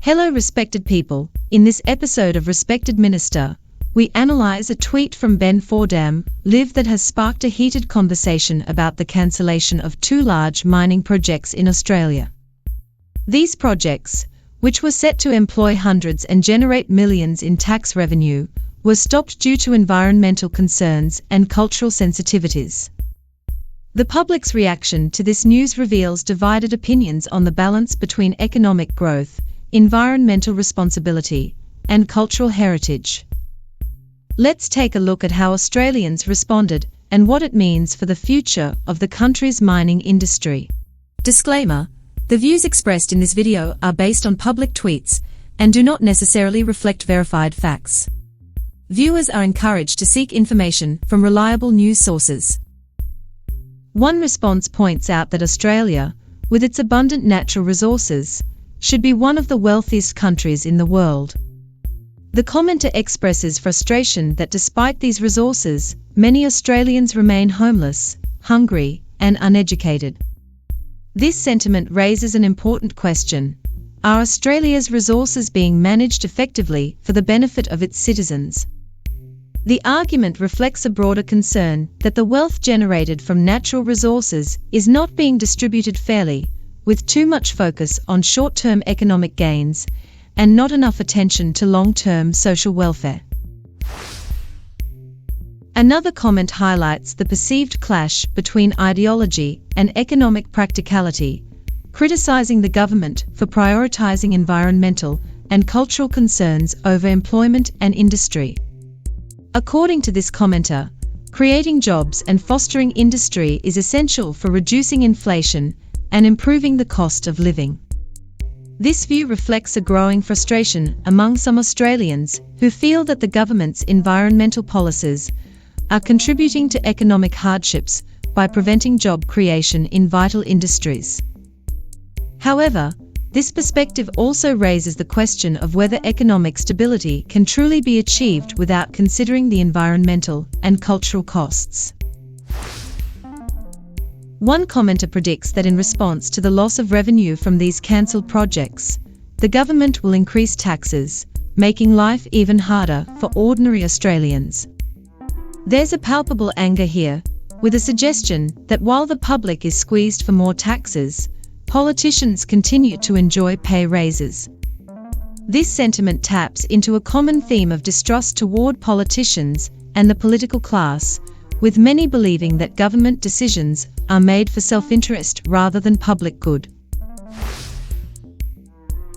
Hello respected people, in this episode of Respected Minister, we analyse a tweet from Ben Fordham, Live that has sparked a heated conversation about the cancellation of two large mining projects in Australia. These projects, which were set to employ hundreds and generate millions in tax revenue, were stopped due to environmental concerns and cultural sensitivities. The public's reaction to this news reveals divided opinions on the balance between economic growth, environmental responsibility, and cultural heritage. Let's take a look at how Australians responded and what it means for the future of the country's mining industry. Disclaimer: the views expressed in this video are based on public tweets and do not necessarily reflect verified facts. Viewers are encouraged to seek information from reliable news sources. One response points out that Australia, with its abundant natural resources, should be one of the wealthiest countries in the world. The commenter expresses frustration that despite these resources, many Australians remain homeless, hungry, and uneducated. This sentiment raises an important question: are Australia's resources being managed effectively for the benefit of its citizens? The argument reflects a broader concern that the wealth generated from natural resources is not being distributed fairly, with too much focus on short-term economic gains and not enough attention to long-term social welfare. Another comment highlights the perceived clash between ideology and economic practicality, criticizing the government for prioritizing environmental and cultural concerns over employment and industry. According to this commenter, creating jobs and fostering industry is essential for reducing inflation and improving the cost of living. This view reflects a growing frustration among some Australians who feel that the government's environmental policies are contributing to economic hardships by preventing job creation in vital industries. However, this perspective also raises the question of whether economic stability can truly be achieved without considering the environmental and cultural costs. One commenter predicts that in response to the loss of revenue from these cancelled projects, the government will increase taxes, making life even harder for ordinary Australians. There's a palpable anger here, with a suggestion that while the public is squeezed for more taxes, politicians continue to enjoy pay raises. This sentiment taps into a common theme of distrust toward politicians and the political class, with many believing that government decisions are made for self-interest rather than public good.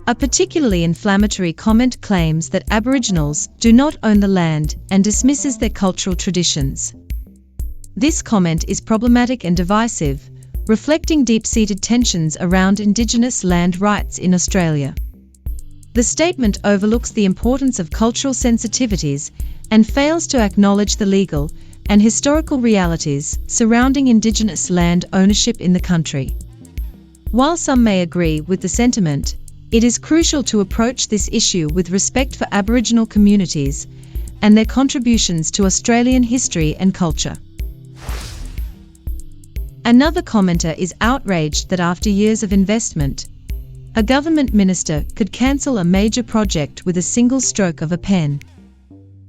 A particularly inflammatory comment claims that Aboriginals do not own the land and dismisses their cultural traditions. This comment is problematic and divisive, reflecting deep-seated tensions around Indigenous land rights in Australia. The statement overlooks the importance of cultural sensitivities and fails to acknowledge the legal and historical realities surrounding Indigenous land ownership in the country. While some may agree with the sentiment, it is crucial to approach this issue with respect for Aboriginal communities and their contributions to Australian history and culture. Another commenter is outraged that after years of investment, a government minister could cancel a major project with a single stroke of a pen.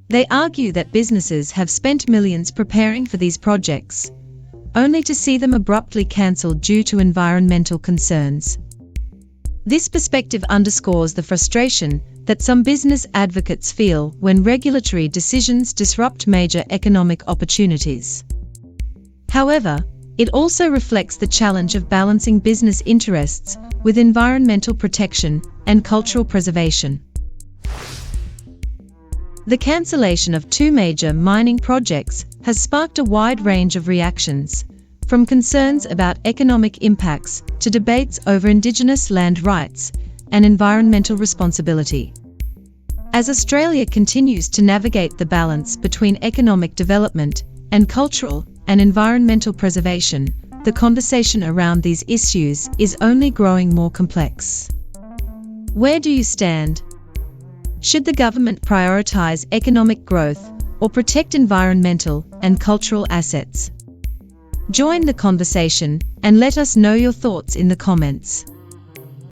They argue that businesses have spent millions preparing for these projects, only to see them abruptly cancelled due to environmental concerns. This perspective underscores the frustration that some business advocates feel when regulatory decisions disrupt major economic opportunities. However, it also reflects the challenge of balancing business interests with environmental protection and cultural preservation. The cancellation of two major mining projects has sparked a wide range of reactions, from concerns about economic impacts to debates over Indigenous land rights and environmental responsibility. As Australia continues to navigate the balance between economic development and cultural and environmental preservation, the conversation around these issues is only growing more complex. Where do you stand? Should the government prioritise economic growth or protect environmental and cultural assets? Join the conversation and let us know your thoughts in the comments.